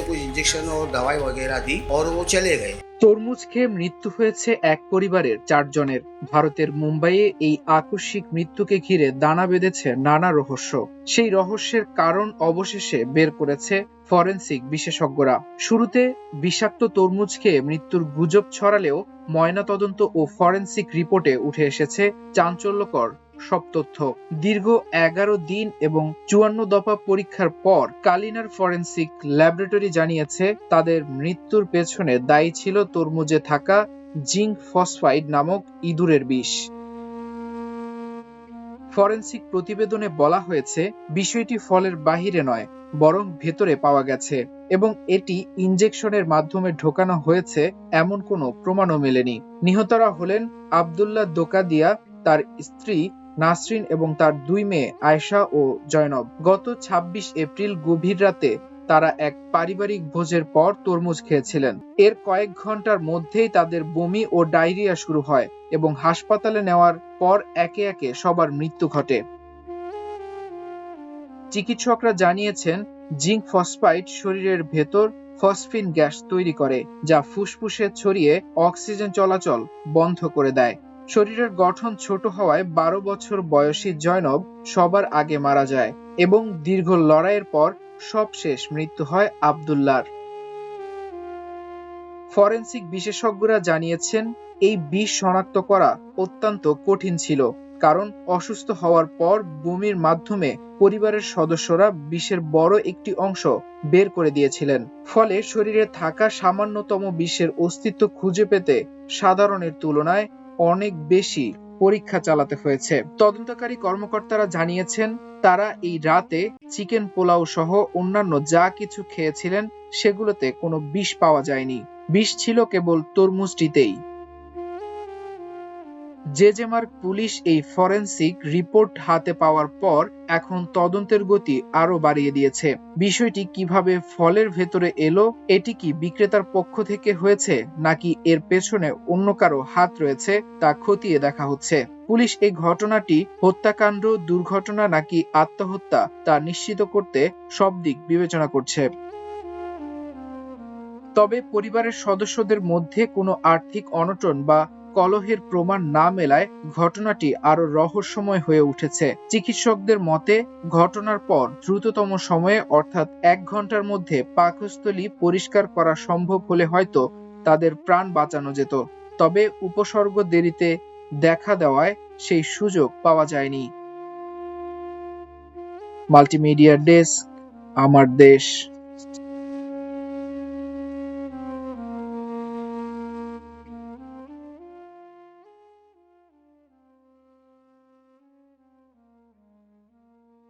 कुछ इंजेक्शन और दवाई वगैरह दी और वो चले गए। তরমুজ খেয়ে মৃত্যু হয়েছে এক পরিবারের 4 জনের। ভারতের মুম্বাইয়ে এই আকস্মিক মৃত্যুকে ঘিরে দানা বেঁধেছে নানা রহস্য। সেই রহস্যের কারণ অবশেষে বের করেছে ফরেনসিক বিশেষজ্ঞরা। শুরুতে বিষাক্ত তরমুজ খেয়ে মৃত্যুর গুজব ছড়ালেও ময়নাতদন্ত ও ফরেনসিক রিপোর্টে উঠে এসেছে চাঞ্চল্যকর সব তথ্য। দীর্ঘ 11 দিন এবং 54 দফা পরীক্ষার পর কালিনার ফরেনসিক ল্যাবরেটরি জানিয়েছে তাদের মৃত্যুর পেছনে দায়ী ছিল তরমুজে থাকা জিঙ্ক ফসফাইড নামক ইঁদুরের বিষ। ফরেনসিক প্রতিবেদনে বলা হয়েছে বিষয়টি ফলের বাহিরে নয় বরং ভেতরে পাওয়া গেছে এবং এটি ইনজেকশনের মাধ্যমে ঢোকানো হয়েছে এমন কোনো প্রমাণও মেলেনি। নিহতরা হলেন আব্দুল্লাহ দোকাদিয়া, তার স্ত্রী নাসরিন এবং তার 2 মেয়ে আয়েশা ও জয়নব। গত 26 এপ্রিল গভীর রাতে তারা এক পারিবারিক ভোজের পর তরমুজ খেয়েছিলেন। এর কয়েক ঘন্টার মধ্যেই তাদের বমি ও ডায়রিয়া শুরু হয় এবং হাসপাতালে নেওয়ার পর একে একে সবার মৃত্যু ঘটে। চিকিৎসকরা জানিয়েছেন জিঙ্ক ফসফাইড শরীরের ভেতর ফসফিন গ্যাস তৈরি করে, যা ফুসফুসে ছড়িয়ে অক্সিজেন চলাচল বন্ধ করে দেয়। শরীরের গঠন ছোট হওয়ায় 12 বছর বয়সী জয়নব সবার আগে মারা যায় এবং দীর্ঘ লড়াইয়ের পর সবশেষ মৃত্যু হয় আব্দুল্লাহর। ফরেনসিক বিশেষজ্ঞরা জানিয়েছেন এই বিষ শনাক্ত করা অত্যন্ত কঠিন ছিল, কারণ অসুস্থ হওয়ার পর বমির মাধ্যমে পরিবারের সদস্যরা বিষের বড় একটি অংশ বের করে দিয়েছিলেন। ফলে শরীরে থাকা সামান্যতম বিষের অস্তিত্ব খুঁজে পেতে সাধারণের তুলনায় অনেক বেশি পরীক্ষা চালাতে হয়েছে। তদন্তকারী কর্মকর্তারা জানিয়েছেন তারা এই রাতে চিকেন পোলাও সহ অন্যান্য যা কিছু খেয়েছিলেন সেগুলোতে কোনো বিষ পাওয়া যায়নি। বিষ ছিল কেবল তরমুজটিতেই। জেজেমার্গ পুলিশ এই ফরেনসিক রিপোর্ট হাতে পাওয়ার পর এখন তদন্তের গতি আরো বাড়িয়ে দিয়েছে। বিষয়টি কিভাবে ফলের ভেতরে এলো, এটি কি বিক্রেতার পক্ষ থেকে হয়েছে নাকি এর পেছনে অন্য কারো হাত রয়েছে তা খতিয়ে দেখা হচ্ছে। পুলিশ এই ঘটনাটি হত্যাকাণ্ড, দুর্ঘটনা নাকি আত্মহত্যা তা নিশ্চিত করতে সব দিক বিবেচনা করছে। তবে পরিবারের সদস্যদের মধ্যে কোনো আর্থিক অনটন বা কলহের প্রমাণ না মেলায় ঘটনাটি আরো রহস্যময় হয়ে উঠেছে। চিকিৎসকদের মতে ঘটনার পর দ্রুততম সময়ে অর্থাৎ 1 ঘন্টার মধ্যে পাকস্থলী পরিষ্কার করা সম্ভব হলে হয়তো তাদের প্রাণ বাঁচানো যেত। তবে উপসর্গ দেরিতে দেখা দেওয়ায় সেই সুযোগ পাওয়া যায়নি। মাল্টিমিডিয়া ডেস্ক, আমার দেশ।